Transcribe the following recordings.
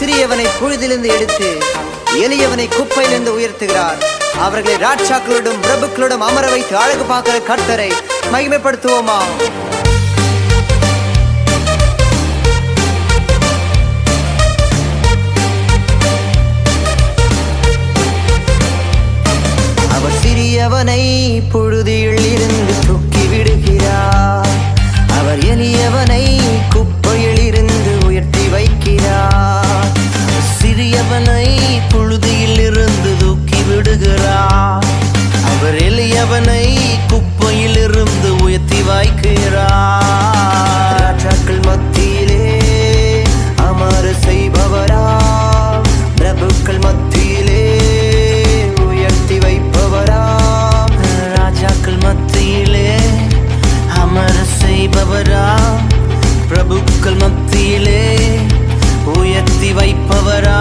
சிறியவனை புழுதிலிருந்து எடுத்து எளியவனை குப்பையிலிருந்து உயர்த்துகிறார். அவர்களை ராட்சாக்களோடும் பிரபுக்களோடும் அமர வைத்து அழகு பார்க்கிற கர்த்தரை மகிமைப்படுத்துவோமா? அவர் சிறியவனை புழுதியில் இருந்து தூக்கி விடுகிறார். அவர் எளியவனை குப்பையில் இருந்து உயர்த்தி வைக்கிறார். சிறியவனை புழுதியில் இருந்து தூக்கி விடுகிறார். அவர் எளியவனை குப்பையில் இருந்து உயர்த்தி வைக்கிறார். ராஜாக்கள் மத்தியிலே அமர செய்பவரா, பிரபுக்கள் மத்தியிலே உயர்த்தி வைப்பவரா. ராஜாக்கள் மத்தியிலே அமர செய்பவரா, பிரபுக்கள் மத்தியிலே உயர்த்தி வைப்பவரா.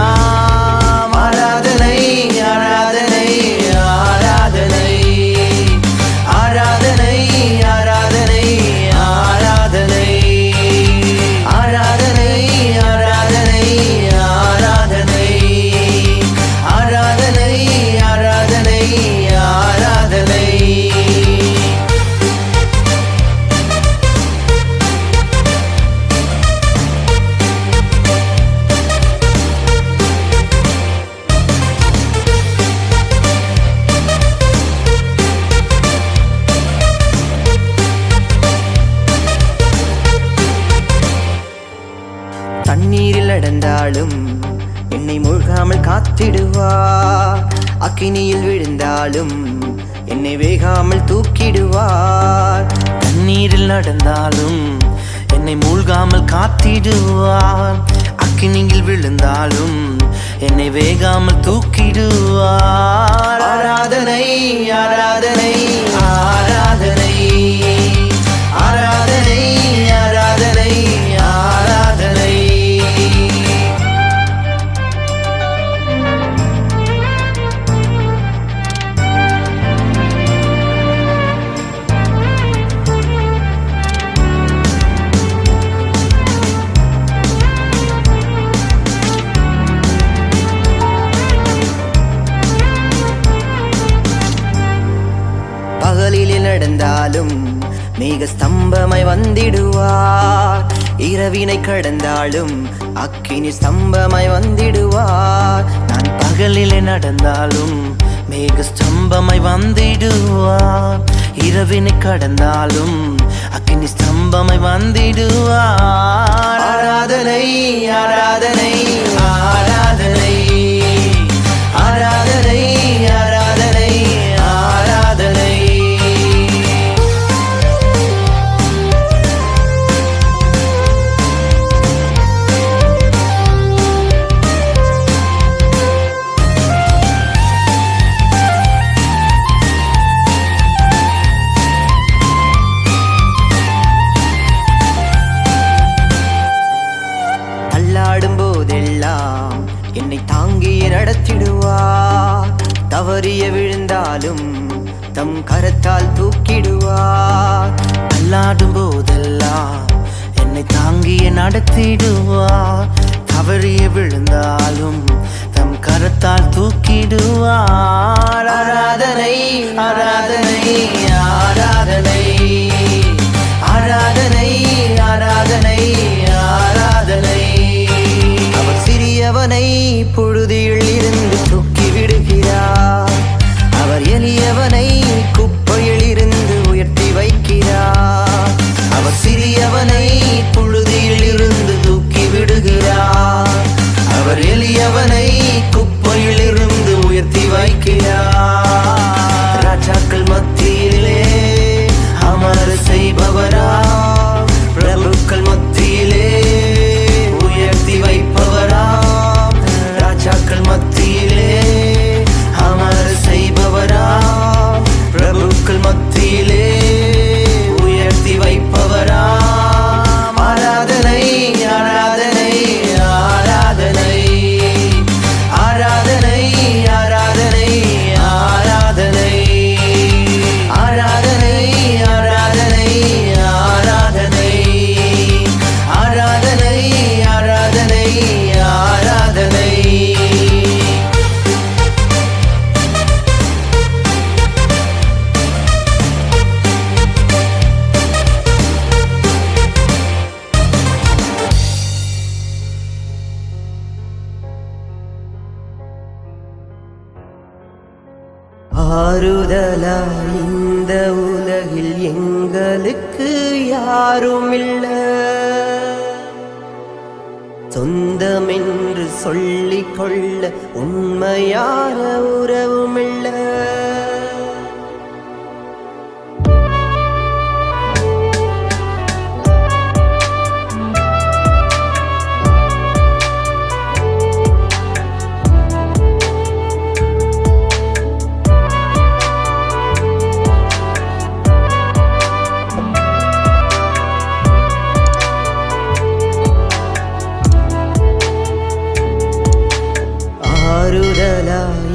ஆராதனை ஆராதனை ஆராதனை ஆராதனை ஆராதனை ஆராதனை ஆராதனை ஆராதனை ஆராதனை ஆராதனை ஆராதனை ஆராதனை. தண்ணீரில் நடந்தாலும் என்னை மூழ்காமல் காத்திடுவார். அக்கினியில் விழுந்தாலும் என்னை வேகாமல் தூக்கிடுவார். தண்ணீரில் நடந்தாலும் என்னை மூழ்காமல் காத்திடுவார். அக்கினியில் விழுந்தாலும் என்னை வேகாமல் தூக்கிடுவார். ஆராதனை ஆராதனை ஆராதனை ஆராதனை ஆராதனை ஆராதனை. பகலிலே நடந்தாலும் மேக ஸ்தம்பமாய் வந்திடுவார். இரவினை கடந்தாலும் அக்கினி ஸ்தம்பமாய் வந்திடுவார். நான் பகலிலே நடந்தாலும் மேக ஸ்தம்பமாய் வந்திடுவார். இரவினை கடந்தாலும் அக்கினி ஸ்தம்பமாய் வந்திடுவார். ஆராதனை ஆராதனை ஆராதனை ஆராதனை ஆராதனை ஆராதனை. தள்ளாடும் போதெல்லாம் என்னை தாங்கியே நடத்திடுவார். தவறிய விழுந்தாலும் தம் கரத்தால் தூக்கிடுவார். தள்ளாடும் போதெல்லாம் என்னை தாங்கிய நடத்திடுவார். தவறிய விழுந்தாலும் தம் கரத்தால் தூக்கிடுவார். ஆராதனை ஆராதனை ஆராதனை ஆராதனை ஆராதனை ஆராதனை. அவர் சிறியவனை புழுதியில் இருந்து தூக்கி விடுகிறார். அவர் எளியவனை குப்பையில் இருந்து உயர்த்தி வைக்கிறார். அவர் சிறியவனை புழுதியில் இருந்து தூக்கி விடுகிறார். அவர் எளியவனை குப்பையில் இருந்து உயர்த்தி வைக்கிறார். ராஜாக்கள் மத்தியிலே அமர செய்பவரா, பிரபுக்கள் மத்தியிலே உயர்த்தி வைப்பவரா. ராஜாக்கள் மத்தியிலே அமர செய்பவரா, பிரபுக்கள் மத்தியிலே உயர்த்தி வைப்பவரா. ஆராதனை ஆராதனை ஆராதனை ஆராதனை ஆராதனை ஆராதனை. ஆறுதலாய் இந்த உலகில் எங்களுக்கு யாரும் இல்ல, சொந்தமென்று சொல்லிக் கொள்ள உண்மையான உறவுமில்ல.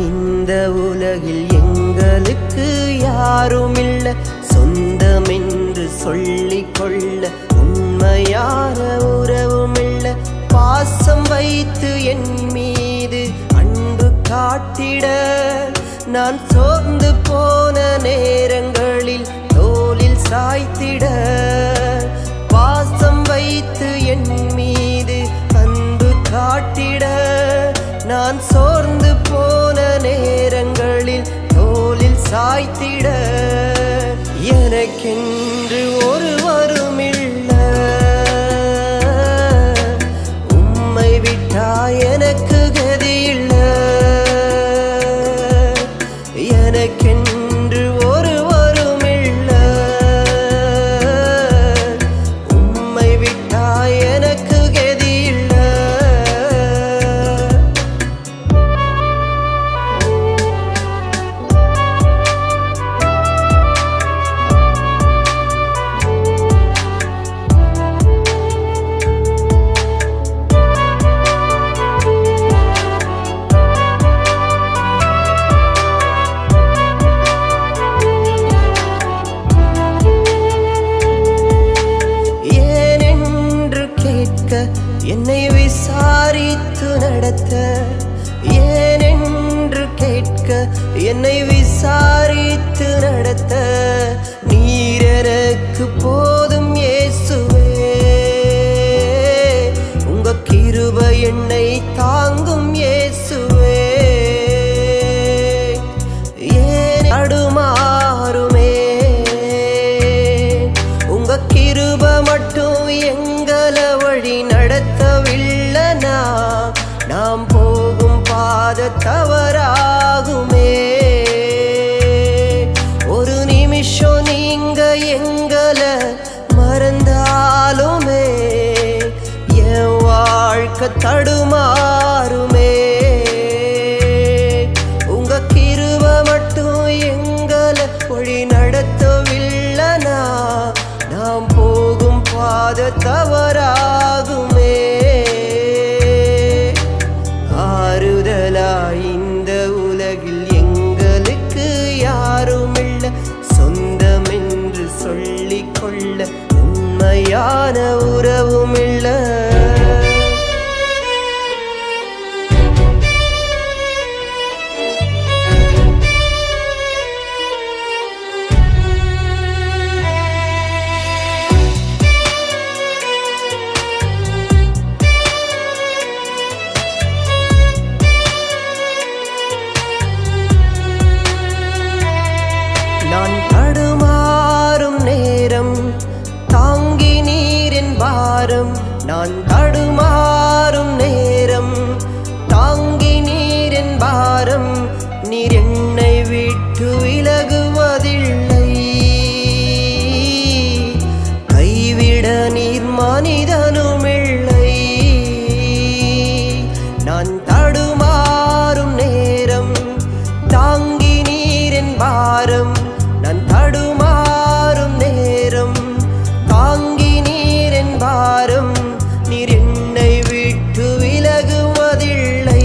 இந்த உலகில் எங்களுக்கு யாரும் இல்ல, சொந்தமென்று சொல்லிக் கொள்ள உண்மையான உறவுமில்ல. பாசம் வைத்து என் மீது அன்பு காட்டிட நான் சோர்ந்து போன நேரங்களில் தோளில் சாய்த்திட. பாசம் வைத்து என் மீது அன்பு காட்டிட நான் சோர்ந்து போன நேரங்களில் தோளில் சாய்த்திட. எனக்கென்று ஒருவரும் இல்ல, உம்மை விட்டா எனக்கு கதி இல்ல. எனக்கென்று ஒருவரும் இல்ல, உம்மை விட்டா எனக்கு கதி இல்ல. என்னை விசாரித்து நடத்த, ஏனென்று கேட்க என்னை விசாரித்து நடத்த நீர் எனக்கு போதும் இயேசுவே. உங்க கிருபை என்னை தாங்கும் இயேசுவே. ஏன் அடுமாறுமே உங்க கிருபை மட்டும் எங்களை வழி நடத்தவில்லைனா நாம் போகும் பாத தவறாகுமே. ஒரு நிமிஷம் நீங்க எங்களை மறந்தாலுமே என் வாழ்க்கை தடுமாறுமே. உங்க கிருபை மட்டும் எங்களை வழி நடத்தவில்லைனா நாம் போகும் பாத தவறாகுமே. ஆறுதலாய் இந்த உலகில் எங்களுக்கு யாரும் இல்ல, சொந்தமென்று சொல்லிக் கொள்ள உண்மையான உறவுமில்ல. நான் தடுமாறும் நேரம் தாங்கி நீரின் பாரம், நான் தடுமாறும் நேரம் தாங்கி நீரின் பாரம், நீர் என்னை விட்டு விலகுவதில்லை. கைவிட நீர் மனிதனுமில்லை. நான் தடுமாறும் நேரம் தாங்கி நீரின் பாரம், நான் தடுமாறும் நேரம் தாங்கி நீரின் பாரம், நீர் என்னை விட்டு விலகுவதில்லை.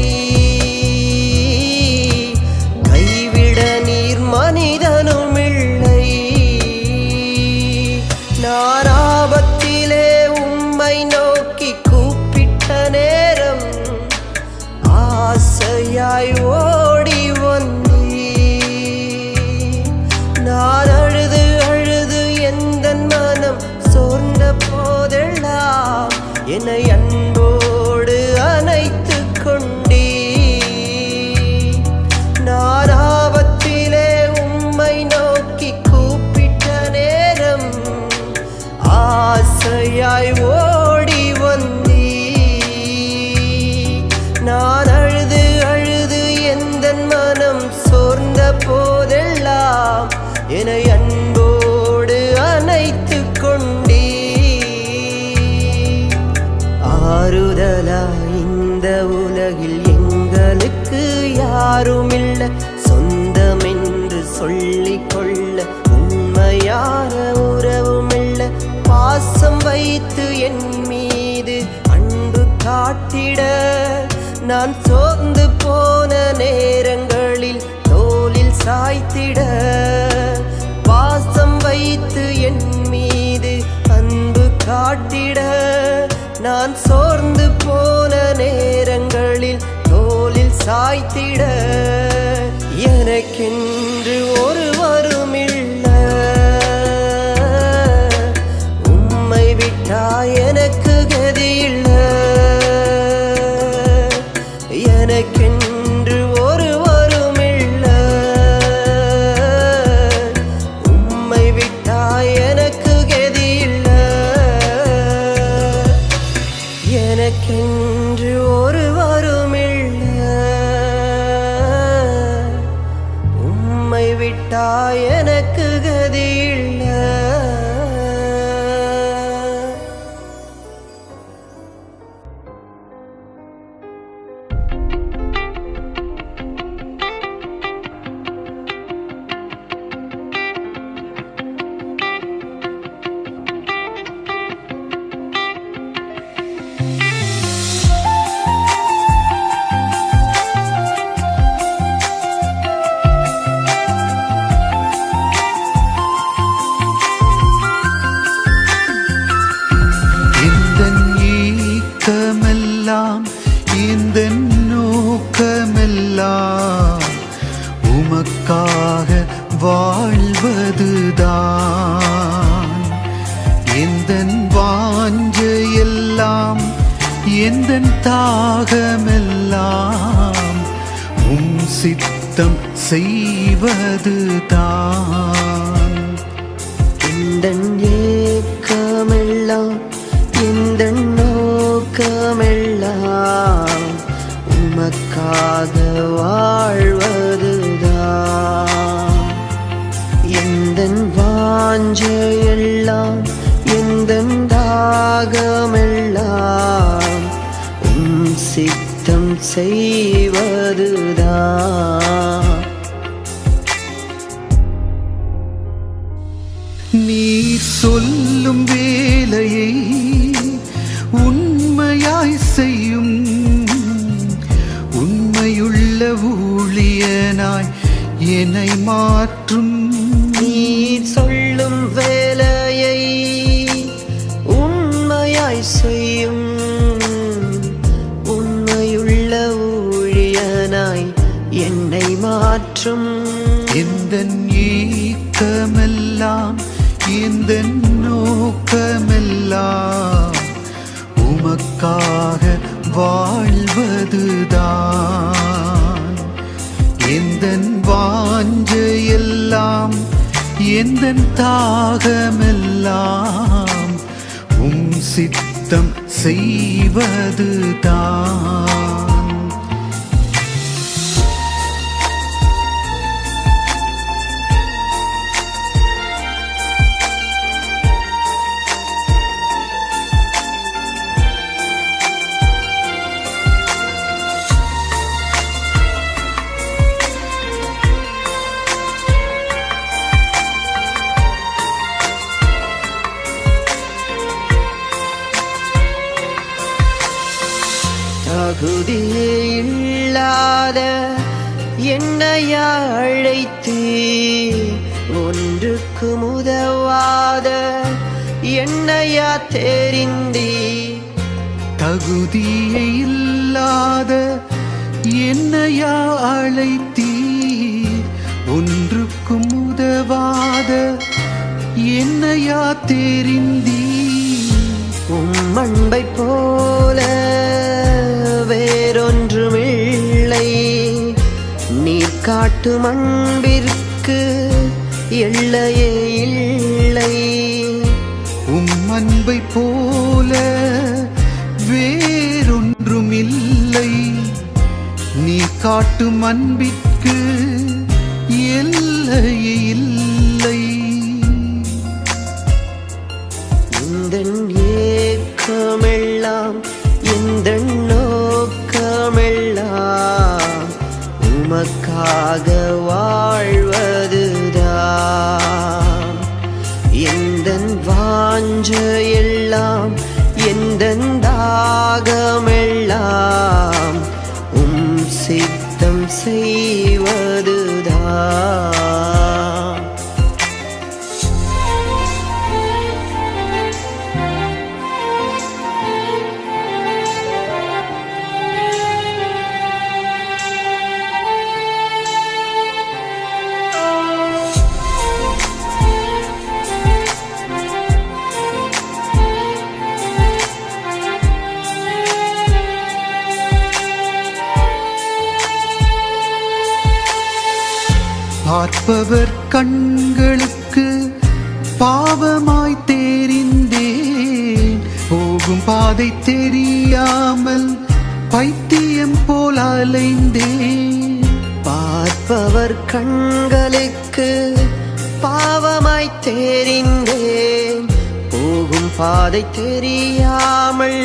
கைவிட நீர் மனிதனுமில்லை. நான் ஆபத்திலே உம்மை நோக்கி கூப்பிட்ட நேரம் ஆசையாய் ஓடி வந்தீ. நான் அழுது அழுது எந்த மனம் சோர்ந்த போதெல்லாம் என்னை அன்போடு அணைத்து கொண்டீ. நான் ஆபத்திலே யாருமில்ல சொந்தமென்று சொல்லிக் கொள்ள உண்மையான உறவுமில்ல பாசம் வைத்து என் மீது அன்பு காட்டிட நான் சோர்ந்து போன நேரங்களில் தோளில் சாய்த்திட பாசம் வைத்து என் மீது அன்பு காட்டிட நான் சோர்ந்து போன நேரங்களில் தோளில் சாய்த்திட எனக்கென்று ஒருவருமில்ல உம்மை விட்டாய் எனக்கு கதியில்ல எனக்கென்று ஒருவருமில்ல உம்மை விட்டாய் எனக்கு கதியில்ல எனக்கென்று ஒருவருமில்ல உம்மை விட்டாய் எனக்கு கதியில்ல. இந்த நோக்கமெல்லாம் உமக்காக வாழ்வதுதான். எந்த வாஞ்சையெல்லாம் எந்த தாகமெல்லாம் உம் சித்தம் செய்வதுதான். இந்த ஏக்கமெல்லாம் இந்த நோக்கமெல்லாம் உமக்காக வாழ்வதுதான். எந்த வாஞ்சையெல்லாம் எந்த தாகமெல்லாம் உம் சித்தம் செய்வதுதான். நீ சொல்லும் வேலையை உண்மையாய் செய்யும் உண்மையுள்ள ஊழியனாய் என்னை மாற்றும். நீர் சொல்லும் வேலையை உண்மையாய் செய்யும் உண்மையுள்ள ஊழியனாய் என்னை மாற்றும். எந்த ஏக்கமெல்லாம் எந்த நோக்கமெல்லாம் உமக்காக வாழ்வதுதான். எந்த வாஞ்சையெல்லாம் எந்த தாகமெல்லாம் உம் சித்தம் செய்வதுதான். தகுதியே இல்லாத என்னையா அழைத்தீ ஒன்றுக்கு உதவாத என்னையா தெரிந்தீ. தகுதியே இல்லாத என்னையா அழைத்தீர் ஒன்றுக்கும் உதவாத என்னையா தெரிந்தீர். உம் அன்பை போல வேறொன்றுமில்லை நீர் காட்டும் அன்பிற்கு எல்லையே இல்லை. உம் அன்பை போல வேறொன்றும் இல்லை நீ காட்டும் அன்பிற்கு எல்லையே இல்லை. இந்த ஏக்கமெல்லாம் இந்த நோக்கமெல்லாம் உமக்காக வாழ்வதுதான் எந்தன் வாஞ்சையெல்லாம் எந்தன் தாகமெல்லாம் சித்தம் செய்வதுதான். பார்ப்பவர் கண்களுக்கு பாவமாய் தெரிந்தேன், போகும் பாதை தெரியாமல் பைத்தியம் போல் அலைந்தேன். பார்ப்பவர் கண்களுக்கு பாவமாய் தெரிந்தேன், போகும் பாதை தெரியாமல்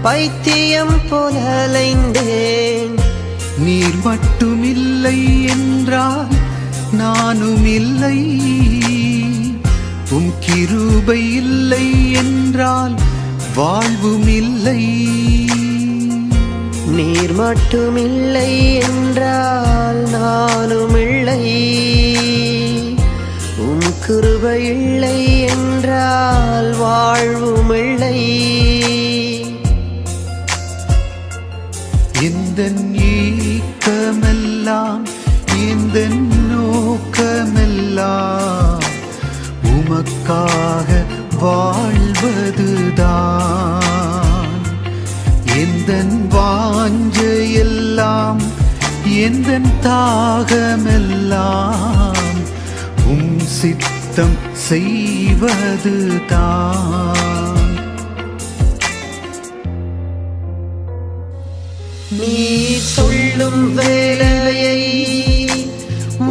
பைத்தியம் போல் அலைந்தேன். நீர் மட்டும் இல்லை என்றால் நானும் இல்லை, உம் கிருபை இல்லை என்றால் வாழ்வும் இல்லை. நீர் மட்டும் இல்லை என்றால் நானும் இல்லை, உம் கிருபை இல்லை என்றால் வாழ்வும் இல்லை. எந்தன் ஏக்கமெல்லாம் எந்தன் நோக்கமெல்லாம் உமக்காக வாழ்வதுதான். எந்தன் வாஞ்சையெல்லாம் எந்தன் தாகமெல்லாம் சித்தம் செய்வதுதான். நீ சொல்லும் வேலையை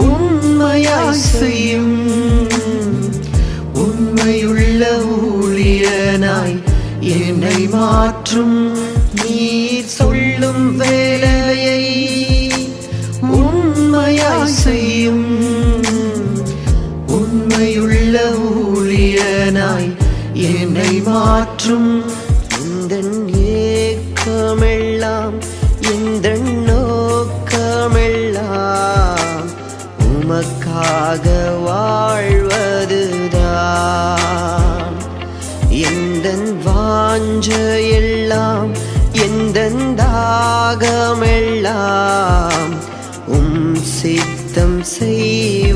உண்மையாய் செய்யும் உண்மையுள்ள ஊழியனாய் என்னை மாற்றும். நீர் சொல்லும் வேலையை உண்மையாய் செய்யும் உண்மையுள்ள ஊழியனாய் என்னை மாற்றும். எந்தன் ஏக்கமெல்லாம் எந்தன் நோக்கமெல்லாம் உமக்காக வாழ்வதுதான். எந்தன் வாஞ்சையெல்லாம் எந்தன் தாகமெல்லாம் சித்தம் செய்வதுதான்.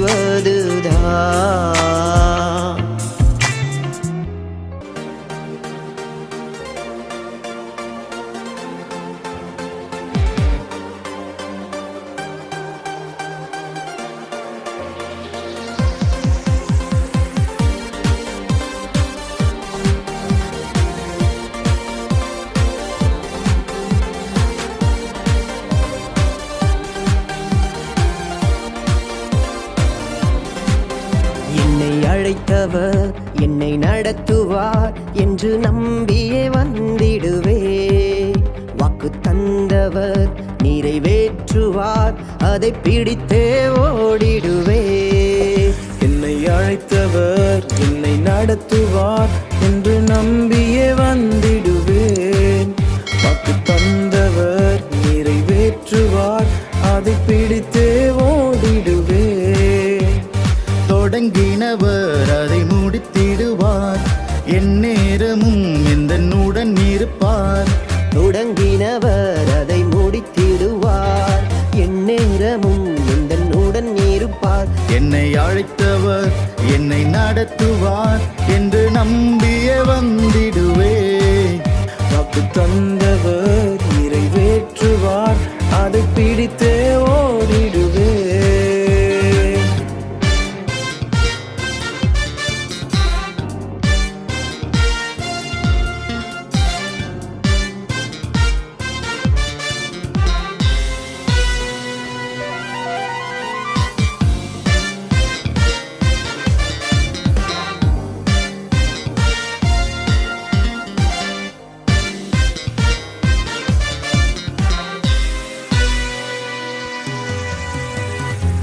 அழைத்தவர் என்னை நடத்துவார் என்று நம்பியே வந்திடுவே. வாக்கு தந்தவர் நிறைவேற்றுவார், அதை பிடித்தே ஓடிடுவே. என்னை அழைத்தவர் என்னை நடத்துவார் என்று நம்பியே வந்திடுவேன். வாக்கு தந்தவர் நிறைவேற்றுவார், அதை பிடித்தே ஓடிடுவேன். தொடங்கினவர் அதை முடித்திடுவார், என் நேரமும் எந்தனுடன் இருப்பார். தொடங்கினவர் அதை முடித்திடுவார், என் நேரமும் எந்தனுடன் இருப்பார். என்னை அழைத்தவர் என்னை நடத்துவார் என்று நம்பியே வந்திடுவே. வாக்கு தந்தவர் நிறைவேற்றுவார், அதை பிடித்தே ஓடிடுவே.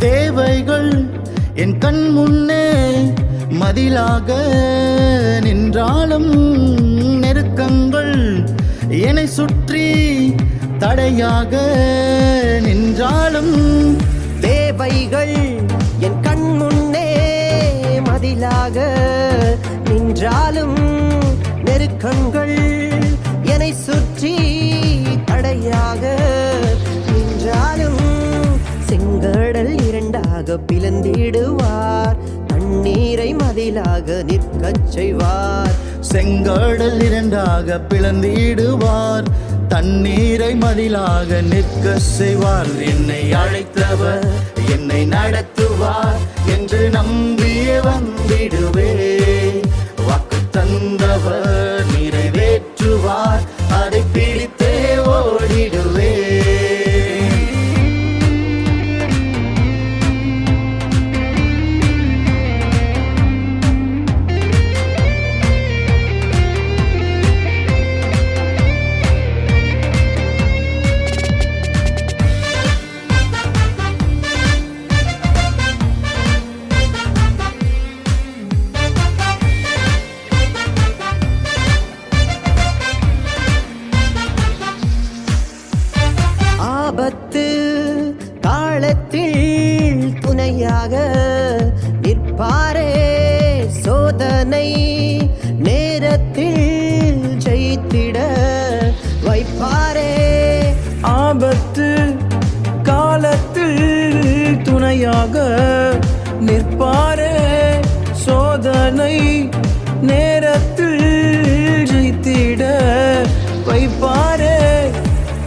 தேவைகள் என் கண் முன்னே மதிலாக நின்றாலும் நெருக்கங்கள் என்னை சுற்றி தடையாக நின்றாலும் தேவைகள் என் கண் முன்னே மதிலாக நின்றாலும் நெருக்கங்கள் என்னை சுற்றி தடையாக நின்றாலும் செங்கடல் இரண்டாக பிளந்திடுவார், தண்ணீரை மதிலாக நிற்கச் செய்வார். செங்கடல் இரண்டாக பிளந்திடுவார், தண்ணீரை மதிலாக நிற்க செய்வார். என்னை அழைத்தவர் என்னை நடத்துவார் என்று நம்பியே வந்திடுவே. வாக்கு தந்தவர் நிறைவேற்றுவார், அதை பிடித்தே ஓடிடுவே. ஆபத்து காலத்தில் துணையாக நிற்பாரே, சோதனை நேரத்தில் ஜெயித்திட வைப்பாரே. ஆபத்து காலத்தில் துணையாக நிற்பாரே, சோதனை நேரத்தில் ஜெயித்திட வைப்பாரே.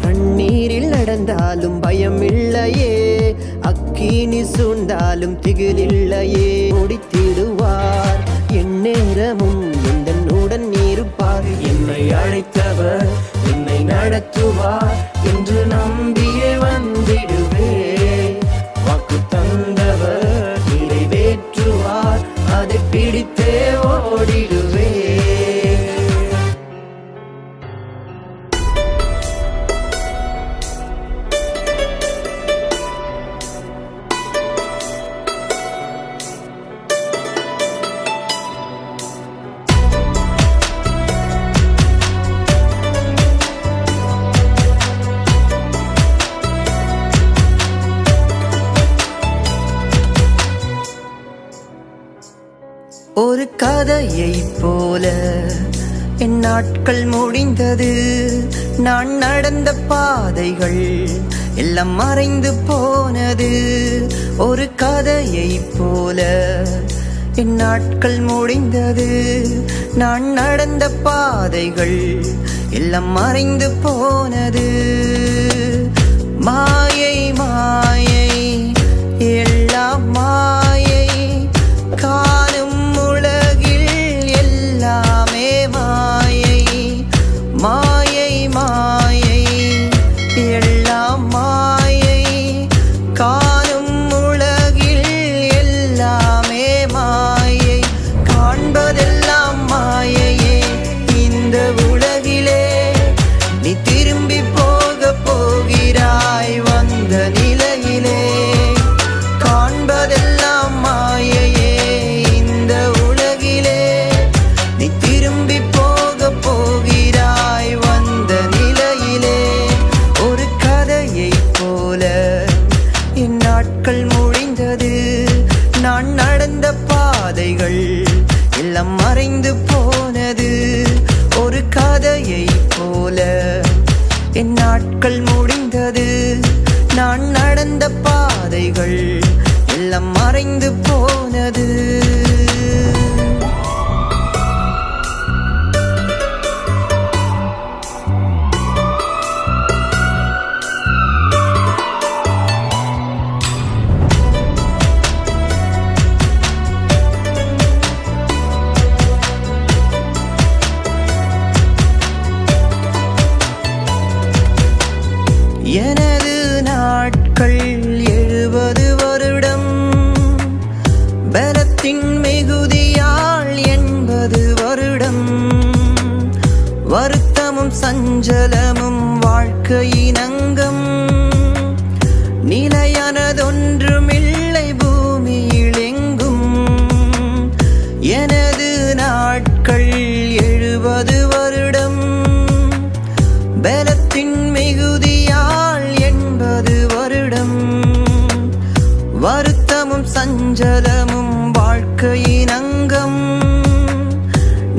தண்ணீரில் நடந்தாலும் பயம் இல்லையே, அக்கினி சூழ்ந்தாலும் திகிலில்லையே. முடித்திடுவார் என் நேரமும் எந்தனுடன் இருப்பார். என்னை அழைத்தவர் என்னை நடத்துவார் என்று நம்பியே வந்திடுவே. வாக்கு தந்தவர் நிறைவேற்றுவார், அதை பிடித்தே ஓடிடுவே. ஒரு கதையை போல என் நாட்கள் முடிந்தது. நான் நடந்த பாதைகள் எல்லாம் மறைந்து போனது. ஒரு கதையை போல என் நாட்கள் முடிந்தது. நான் நடந்த பாதைகள் எல்லாம் மறைந்து போனது. மாயை மாயை எல்லாம் மாயை, காணும் உலகில் எல்லாமே மாயை. மாயை மாயை எல்லாம் மாயை, காணும் உலகில் எல்லாமே மாயை. காண்பதெல்லாம் மாயையே இந்த உலகிலே, நீ திரும்பி போக போகிறாய் வந்த நிலையிலே. காண்பதெல்லாம் மாயையே இந்த உலகிலே, நீ திரும்பி போக போகிறாய் வந்த நிலையிலே. ஒரு கதையை போல என் நாட்கள் முடிந்தது. நான் நடந்த பாதைகள் எல்லாம் மறைந்து போனது. ஒரு கதையை போல என் நாட்கள் முடிந்தது. நான் நடந்த பாதைகள் எல்லாம் மறைந்து போனது. எனது நாட்கள் 70 வருடம், பலத்தின் மிகுதியால் 80 வருடம். வருத்தமும் சஞ்சலமும் வாழ்க்கையின் அங்கம், நிலையானதொன்றுமில்லை வருத்தமும் சஞ்சலமும் வாழ்க்கையின் அங்கம்.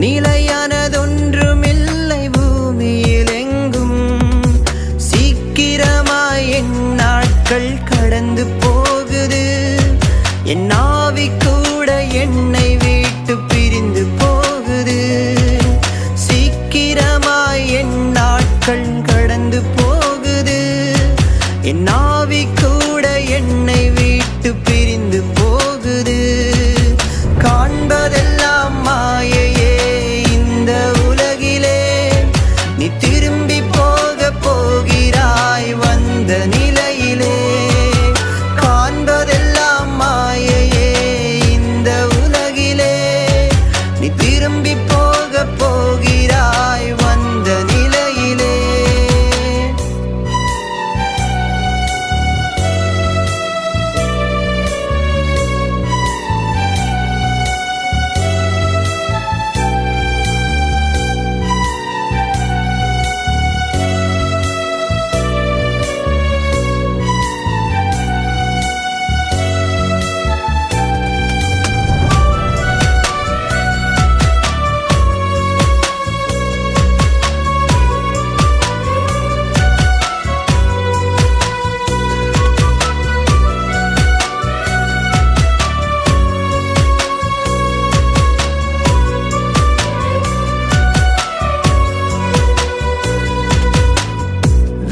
நிலையானதொன்றுமில்லை பூமியில் எங்கும். சீக்கிரமாய் என் நாட்கள் கடந்து போகுது. என் ஆவி கூட என்னை விட்டு பிரிந்து போகுது. சீக்கிரமாய் என் நாட்கள் கடந்து போகுது. என் ஆவி கூட என்னை விட்டு பிரிந்து போகுது. காண்பதெல்லாம் மாயையே இந்த உலகிலே. நீ திரும்பி போக போகிறாய் வந்த நிலையிலே. காண்பதெல்லாம் மாயையே இந்த உலகிலே. நீ திரும்பி போக போகிறாய் வந்த நிலையிலே.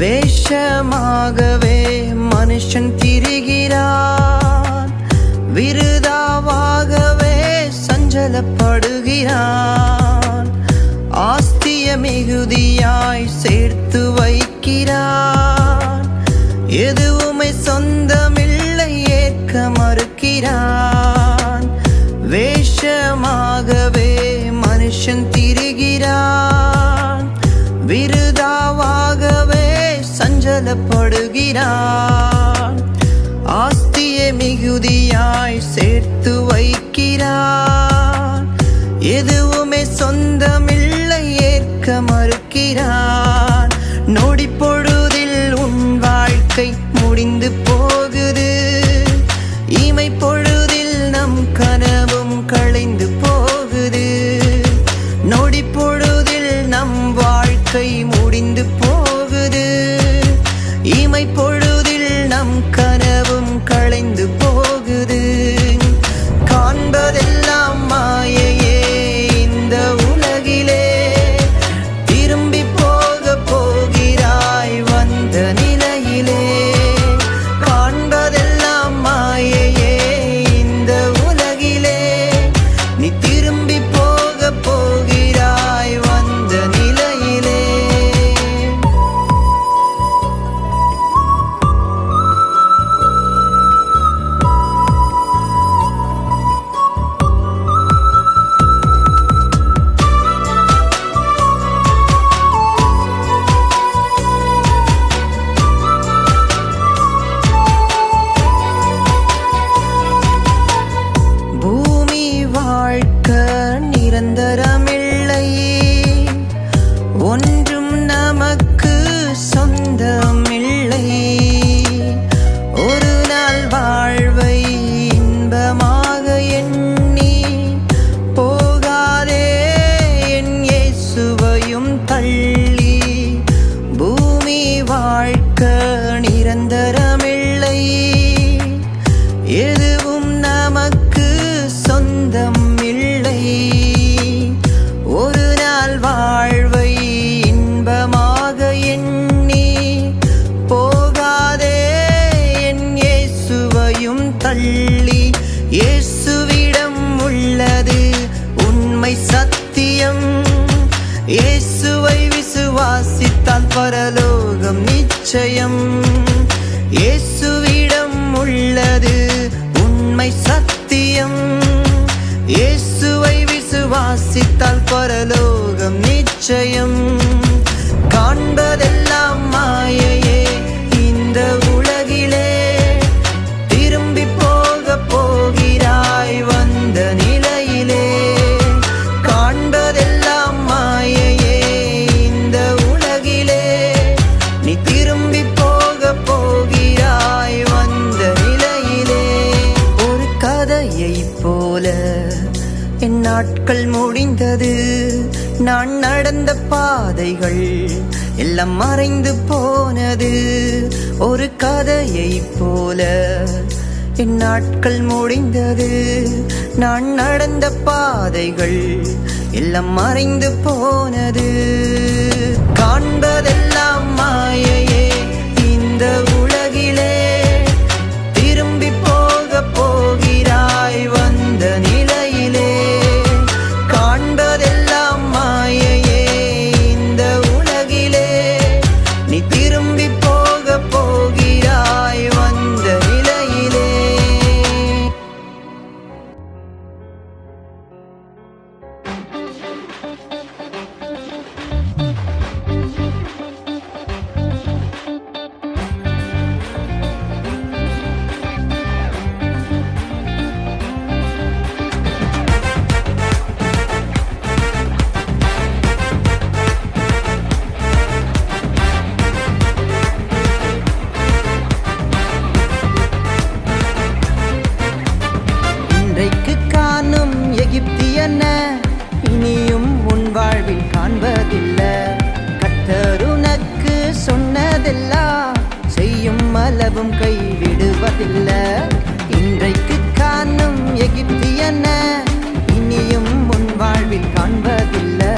வேஷமாகவே மனுஷன் திரிகிறான். விருதாவாகவே சஞ்சலப்படுகிறான். ஆஸ்திய மிகுதியாய் சேர்த்து வைக்கிறான். எதுவுமே சொந்தமில்லை ஏற்க மறுக்கிறான். வேஷமாகவே மனுஷன் திரிகிறான். விருதாவாகவே சஞ்சலப்படுகிறான். ஆஸ்திய மிகுதியாய் சேர்த்து வைக்கிறான். எதுவுமே சொந்தமில்லை ஏற்க மறுக்கிறான். நொடி பொழுதில் உன் வாழ்க்கை முடிந்து போகுது. இமை பொழுதில் நம் கனவும் களைந்து போகுது. நொடி பொழுதில் நம் வாழ்க்கை முடிந்து போகுது. இமை பொழுதில் நம் கனவும் களைந்து போகுது. காண்பதெல்லாம் மாயையே இந்த உலகிலே. திரும்பி போக போகிறாய் வந்த நிலையிலே. காண்பதெல்லாம் மாயையே இந்த உலகிலே. நீ திரும்பி போக போகிறாய் வந்த நிலையிலே. பூமி வாழ்க்கை நிரந்தரமில்லை. ஒன்றும் நமக்கு சொந்தமில்லை. ஒரு நாள் வாழ்வை இன்பமாக எண்ணி போகாதே என் இயேசுவையும் தள்ளி. பூமி வாழ்க்கை நிரந்தரமில்லை. எதுவும் நமக்கு சொந்தம் இல்லை. ஒரு நாள் வாழ்வை இன்பமாக எண்ணி போகாதே என் இயேசுவையும் தள்ளி. இயேசுவிடம் உள்ளது உண்மை சத்தியம். இயேசுவை விசுவாசித்தால் பரலோகம் நிச்சயம். இயேசுவிடம் உள்ளது உண்மை சத்தியம். இயேசுவை விசுவாசித்தால் பரலோகம் நிச்சயம். காண்பதெல்லாம் மாயையே இந்த உலகிலே. திரும்பி போக போகிறாய் வந்த நிலையிலே. காண்பதெல்லாம் மாயையே இந்த உலகிலே. நீ திரும்பி போக போகிறாய் வந்த நிலையிலே. நாட்கள் முடிந்தது, நான் நடந்த பாதைகள் எல்லாம் மறைந்து போனது. ஒரு கதையை போல என் நாட்கள் முடிந்தது, நான் நடந்த பாதைகள் எல்லாம் மறைந்து போனது. காண்பதெல்லாம் மாயையே இந்த உலகிலே, திரும்பி போக போகிறாய் வந்த நிலையிலே. காண்பதெல்லாம் மாயையே இந்த உலகிலே, நீ திரும்பி போக போகிறாய் வந்த நிலையிலே. இன்றைக்கு காணும் எகிப்தியன இனியும் உன் வாழ்வில் காண்பதில்லை. கர்த்தர் உனக்கு சொன்னதெல்லாம் செய்யும் அளவும் கைவிடுவதில்லை. இன்றைக்கு காணும் எகிப்தியன இனியும் உன் வாழ்வில் காண்பதில்லை.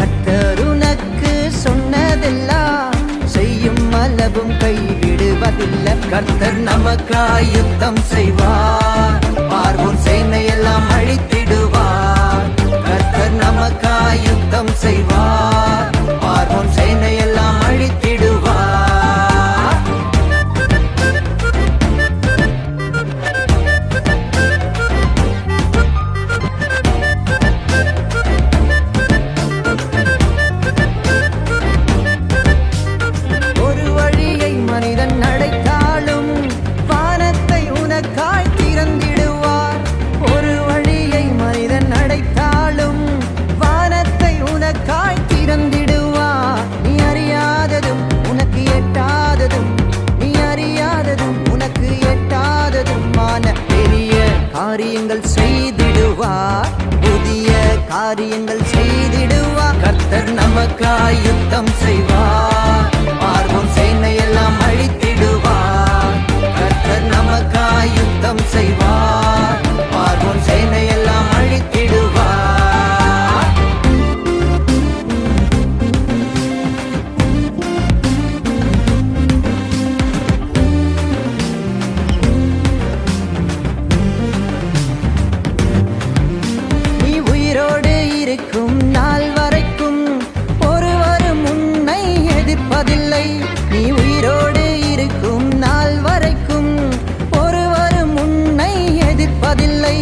கர்த்தர் உனக்கு சொன்னதெல்லாம் செய்யும் அளவும் கைவிடுவதில்லை. கர்த்தர் நமக்காய் யுத்தம் செய்வார், பார்வோன் சேனையெல்லாம் அழித்திடுவார். கர்த்தர் நமக்காய் யுத்தம் செய்வார், பார்வோன் சேனையெல்லாம் அழித்திடுவார். ஒரு வழியை மனிதன் அடைத்தாலும் வானத்தை உனக்காய் திறந்திடுவார். ஒரு வழியை மனிதன் அடைத்தாலும் வானத்தை உனக்காய் திறந்திடுவார். நீ அறியாததும் உனக்கு எட்டாததும், நீ அறியாததும் உனக்கு எட்டாததுமான பெரிய காரியங்கள் செய்திடுவார், புதிய காரியங்கள் செய்திடுவார். கர்த்தர் நமக்காய் யுத்தம் செய்வார், பார்வோன் சேனையெல்லாம் அழித்திடுவார். கர்த்தர் நமக்காய் யுத்தம் செய்வார், பார்வோன் சேனையெல்லாம் அழித்திடுவார். நீ உயிரோடு இருக்கும் நாள் வரைக்கும் ஒருவரும் உன்னை எதிர்ப்பதில்லை. நீ உயிரோடு இருக்கும் நாள் வரைக்கும் ஒருவரும் உன்னை எதிர்ப்பதில்லை.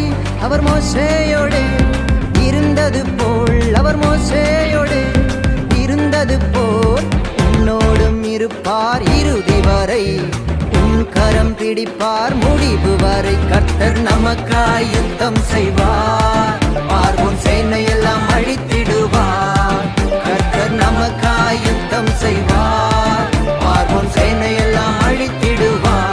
அவர் மோசேயோடு இருந்தது போல், அவர் மோசேயோடு இருந்தது போல் உன்னோடும் இருப்பார் இறுதி வரை. உன் கரம் பிடிப்பார் முடிவு வரை. கர்த்தர் நமக்காய் யுத்தம் செய்வார், பார்வோன் சேனையெல்லாம் அழித்திடுவார். கர்த்தர் நமக்காய் யுத்தம் செய்வார், பார்வோன் சேனையெல்லாம் அழித்திடுவார்.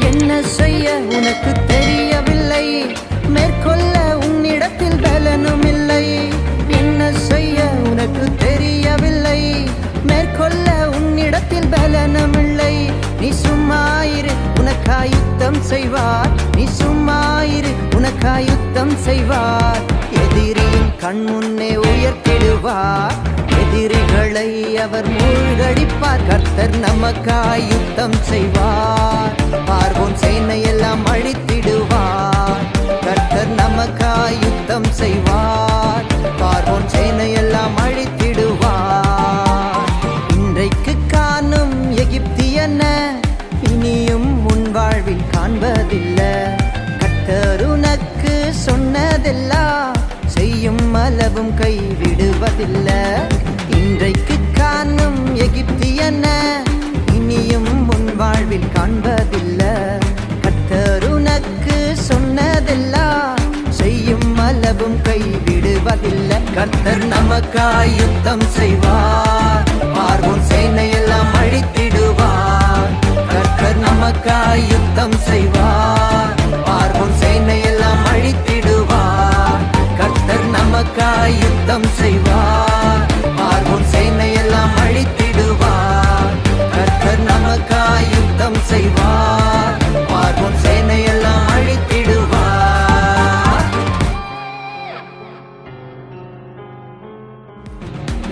என்ன செய்ய உனக்கு தெரியவில்லை, மேற்கொள்ள உன்னிடத்தில் பலனும் இல்லை. என்ன செய்ய உனக்கு தெரியவில்லை, மேற்கொள்ள உன்னிடத்தில் பலனும் இல்லை. நீ சும்மாயிரு, உனக்காய் யுத்தம் செய்வார். நீ சும்மாயிரு, உனக்காய் யுத்தம் செய்வார். எதிரியின் கண் முன்னே உயர்த்திடுவார், எதிரிகளை அவர் மூழ்கடிப்பார். கர்த்தர் நமக்காய் யுத்தம் செய்வார், பார்வோன் சேனையெல்லாம் அழித்திடுவார். கர்த்தர் நமக்காய் யுத்தம் செய்வார், பார்வோன் சேனையெல்லாம் அழித்திடுவார். இன்றைக்கு காணும் எகிப்தியன இனியும் உன் வாழ்வில் காண்பதில்லை. கர்த்தர் உனக்கு சொன்னதெல்லாம் செய்யும் அளவும் கைவிடு விடுவதில்லை. இன்றைக்கு காணும் எகிப்தியன இனியும் உன் வாழ்வில் காண்பதில்லை. கர்த்தர் உனக்கு சொன்னதெல்லாம் செய்யும் அளவும் கைவிடுவதில்லை. கர்த்தர் நமக்காய் யுத்தம் செய்வார், பார்வோன் சேனையெல்லாம் அழித்திடுவார். கர்த்தர் நமக்காய் யுத்தம் செய்வார், பார்வோன் சேனையெல்லாம் அழித்திடுவார். கர்த்தர் நமக்காய் யுத்தம் செய்வார், பார்வோன் சேனையெல்லாம் அழித்திடுவார். கர்த்தர் நமக்காய் யுத்தம் செய்வார், பார்வோன் சேனையெல்லாம் அழித்திடுவார்.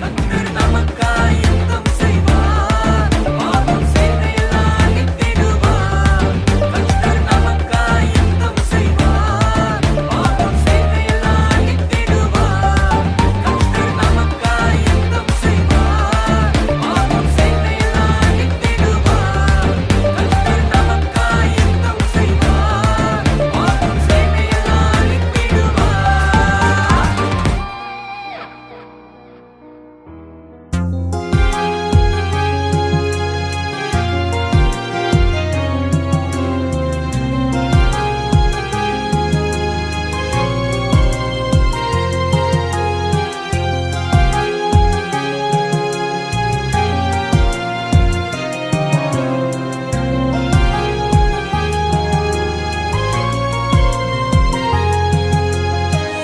கர்த்தர் நமக்காய் யுத்தம் செய்வார், பார்வோன் சேனையெல்லாம் அழித்திடுவார். கர்த்தர் நமக்காய் யுத்தம் செய்வார், பார்வோன் சேனையெல்லாம் அழித்திடுவார். கர்த்தர் நமக்காய் யுத்தம் செய்வார், பார்வோன் சேனையெல்லாம் அழித்திடுவார். கர்த்தர் நமக்காய் யுத்தம் செய்வார், பார்வோன் சேனையெல்லாம் அழித்திடுவார்.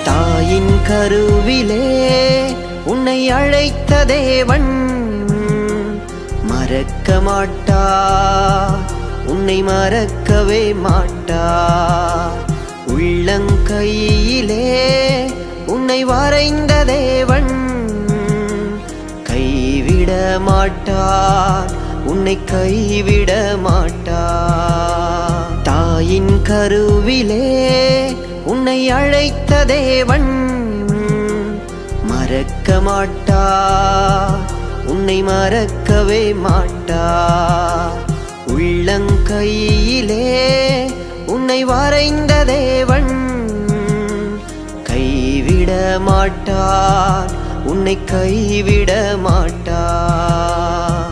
தாயின் கருவிலே உன்னை அழைத்த தேவன் மறக்க மாட்டார், உன்னை மறக்கவே மாட்டார். உள்ளங்கையிலே உன்னை வரைந்த தேவன் கைவிட மாட்டார், உன்னை கைவிட மாட்டார். தாயின் கருவிலே உன்னை அழைத்த தேவன் மறக்க மாட்டார், உன்னை மறக்கவே மாட்டார். உள்ளங்கையிலே உன்னை வரைந்த தேவன் கைவிட மாட்டார், உன்னை கைவிட மாட்டார்.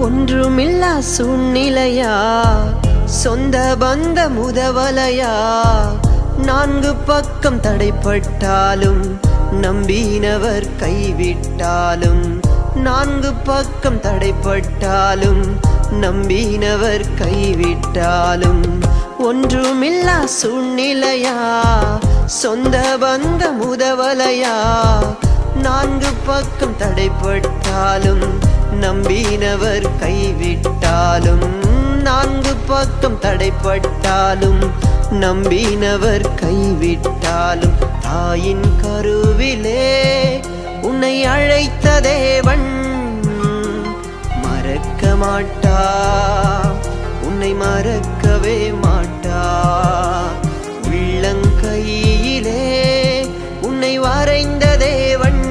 ஒன்றுமில்லா சூழ்நிலையா, சொந்த பந்த முதவலையா, நான்கு பக்கம் தடைப்பட்டாலும் நம்பினவர் கைவிட்டாலும். நான்கு பக்கம் தடைப்பட்டாலும் நம்பினவர் கைவிட்டாலும். ஒன்றுமில்லா சூழ்நிலையா, சொந்த பந்த முதவலையா, நான்கு பக்கம் தடைப்பட்டாலும் நம்பினவர் கைவிட்டாலும். நான்கு பக்கம் தடைப்பட்டாலும் நம்பினவர் கைவிட்டாலும். தாயின் கருவிலே உன்னை அழைத்த தேவன் மறக்க மாட்டார், உன்னை மறக்கவே மாட்டார். உள்ளங்கையிலே உன்னை வரைந்த தேவன்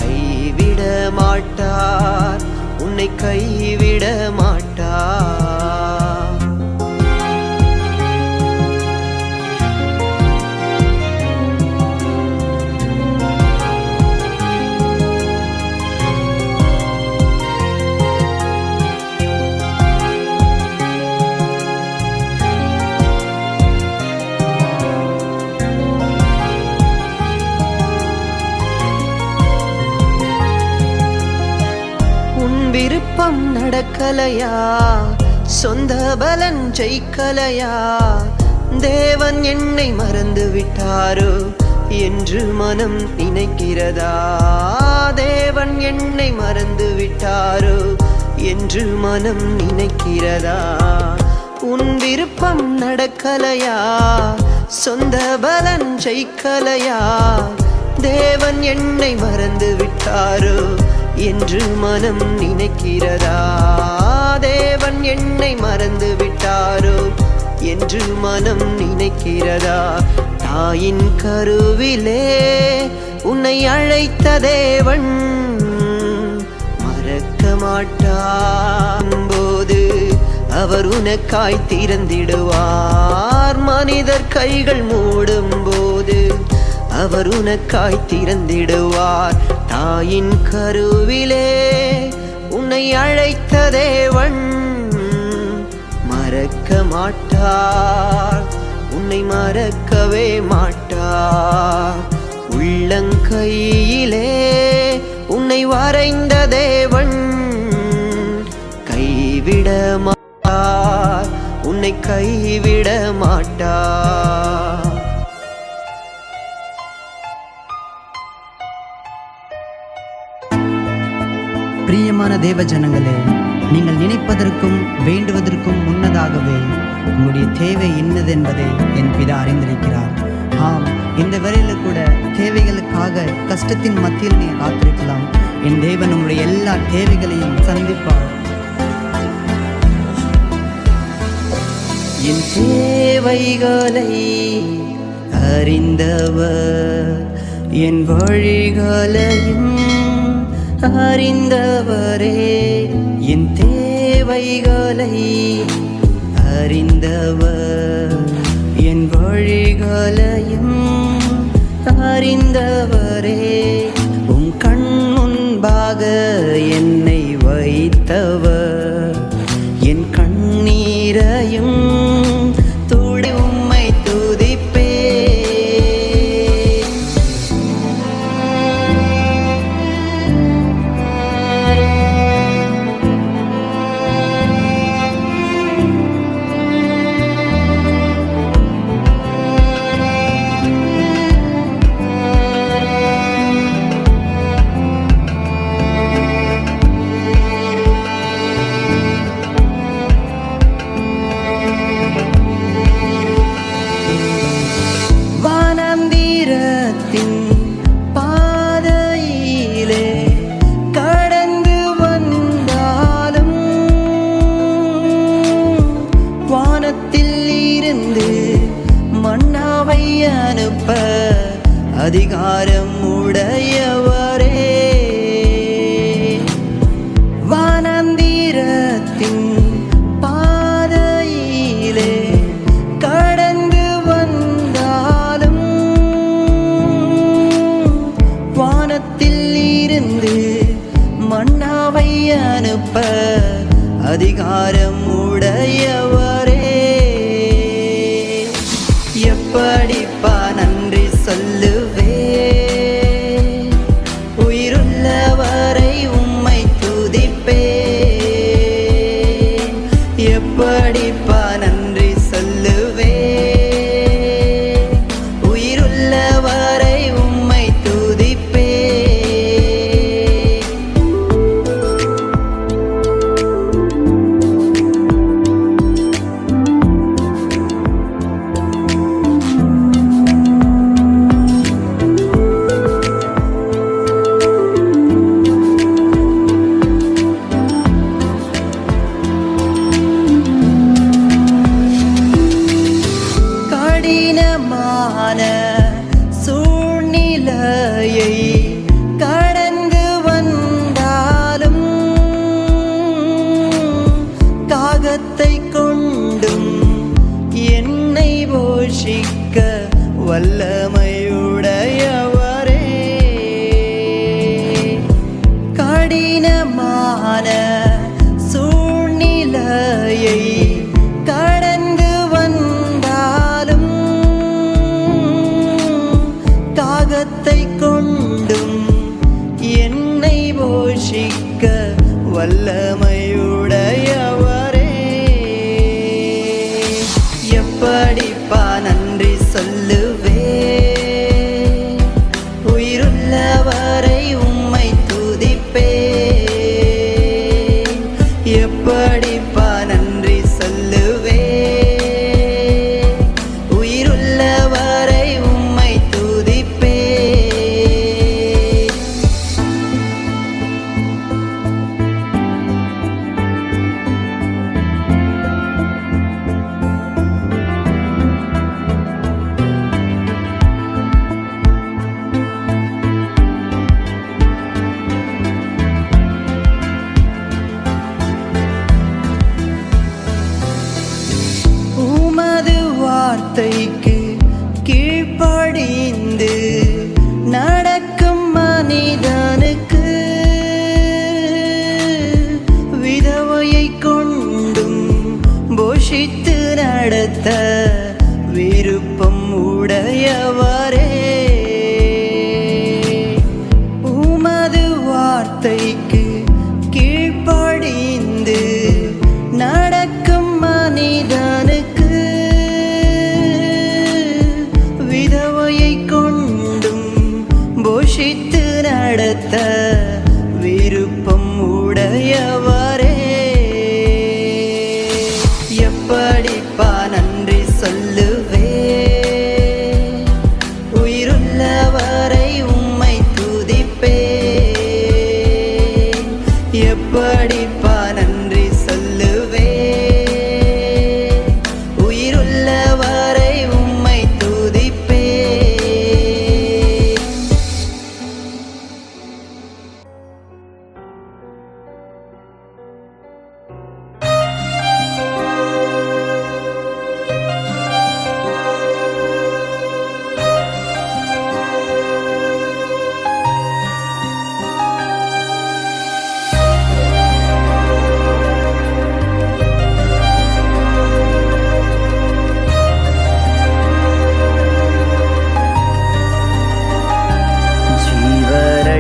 கைவிட மாட்டார், உன்னை கைவிட மாட்டார். விருப்பம் நடக்கலையா, சொந்த பலன் ஜெயிக்கலையா, தேவன் என்னை மறந்து விட்டாரோ என்று மனம் நினைக்கிறதா? தேவன் என்னை மறந்து விட்டாரோ என்று மனம் நினைக்கிறதா? உன் விருப்பம் நடக்கலையா, சொந்த பலன் ஜெயிக்கலையா, தேவன் என்னை மறந்து விட்டாரோ என்று மனம் நினைக்கிறதா? தேவன் என்னை மறந்து விட்டாரோ என்று மனம் நினைக்கிறதா? தாயின் கருவிலே உன்னை அழைத்த தேவன் மறக்க மாட்டான் போது அவர் உனக்காய் திறந்திடுவார். மனிதர் கைகள் மூடும் போது அவர் உனக்காய் திறந்திடுவார். தாயின் கருவிலே உன்னை அழைத்த தேவன் மறக்க மாட்டார், உன்னை மறக்கவே மாட்டார். உள்ளங்கையிலே உன்னை வரைந்த தேவன் கைவிட மாட்டார், உன்னை கைவிட மாட்டார். பிரியமான தேவ ஜனங்களே, நீங்கள் நினைப்பதற்கும் வேண்டுவதற்கும் முன்னதாகவே உங்களுடைய தேவை என்னதென்பதை என் பிதா அறிந்திருக்கிறார். ஆம், இந்த வேளையில் கூட தேவைகளுக்காக கஷ்டத்தின் மத்தியில் நீ காத்திருக்கலாம். என் தேவன் உங்களுடைய எல்லா தேவைகளையும் சந்திப்பார். என் தேவைகளை அறிந்தவர், என் வழிகளையும் அறிந்தவரே. என் தேவைகளை அறிந்தவர், என் வழிகளையும் அறிந்தவரே. உன் கண் முன்பாக என்னை வைத்தவர், என் கண்ணீரையும் துடி உம்மை துதிப்பே. பாதையிலே கடந்து வந்தாலும் வானத்தில் இருந்து மன்னாவை அனுப்ப அதிகாரம் உடையவரே. வானந்திரத்தின் பாதையிலே கடந்து வந்தாலும் வானத்தில் இருந்து மன்னாவை அனுப்ப அதிகாரம் உடையவரே. எப்படிப்பா நன்றி சொல்லுவே, உயிருள்ளவரை உம்மை துதிப்பே. எப்படிப்பா நன்றி சொல்லுவே, உயிருள்ளவரை உம்மை துதிப்பே. கடினமான சூழ்நிலையை கடந்து வந்தாலும் காகத்தை கொண்டும் என்னை போஷிக்க வல்லமையுடையவரே. கடினமான சூழ்நிலையை கடந்து வந்தாலும் காகத்தை கொண்டும் என்னை போஷிக்க வல்லமையுடையவரே. எப்படிப்பா நன்றி சொல்லுவே, உயிருள்ளவரை உம்மை துதிப்பே. எப்படிப்பா நன்றி சொல்லுவே, உயிருள்ளவரை உம்மை துதிப்பே. மனிதனுக்கு விதவையை கொண்டும் போஷித்து நடத்த விருப்பம் உடையவரே, உமது வார்த்தைக்கு கீழ்ப்படிந்து நடக்கும் மனிதனுக்கு விதவையை கொண்டும் போஷித்து நடத்த விருப்பம் உடையவரே. எப்படிப்பா நன்றி சொல்லுவே, உயிருள்ளவரை உம்மை துதிப்பே. எப்படிப்பா நன்றி சொல்லுவே, உயிருள்ளவரை உம்மை துதிப்பே.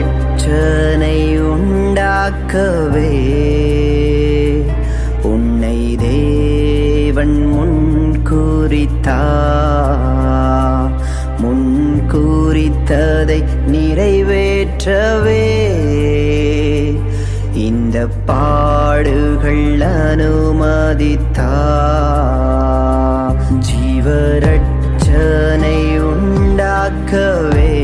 ஜீவரட்சனை உண்டாக்கவே உன்னை தேவன் முன்குறித்ததை நிறைவேற்றவே இந்த பாடுகள் அனுமதித்தார். ஜீவரட்சனை உண்டாக்கவே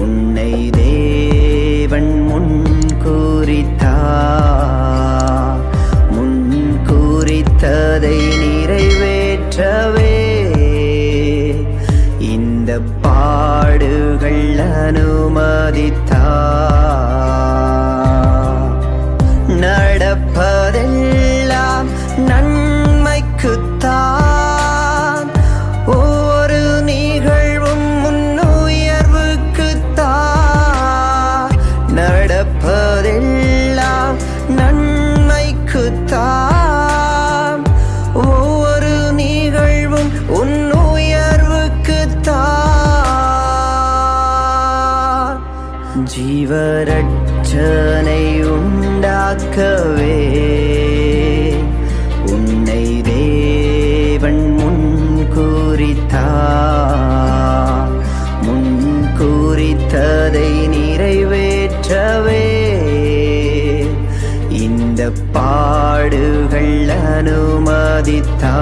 உன்னை தேவன் முன்குறித்ததை நிறைவேற்றவே இந்த பாடுகள் அனுமதித்தார். நடப்பதெல்லாம் நன்மைக்குத்தான், ஒவ்வொரு நிகழ்வும் முன்னுயர்வுக்குத்தான். நடப்பதெல்லாம் நன்மைக்குத்தான், ஒவ்வொரு நிகழ்வும் உன்னுயர்வுக்குத்தான். ஜீவரட்சனை உண்டாக்கவே உன்னை தேவன் முன்குறித்ததை நிறைவேற்றவே இந்த பாடுகள் அனுமதித்தார்.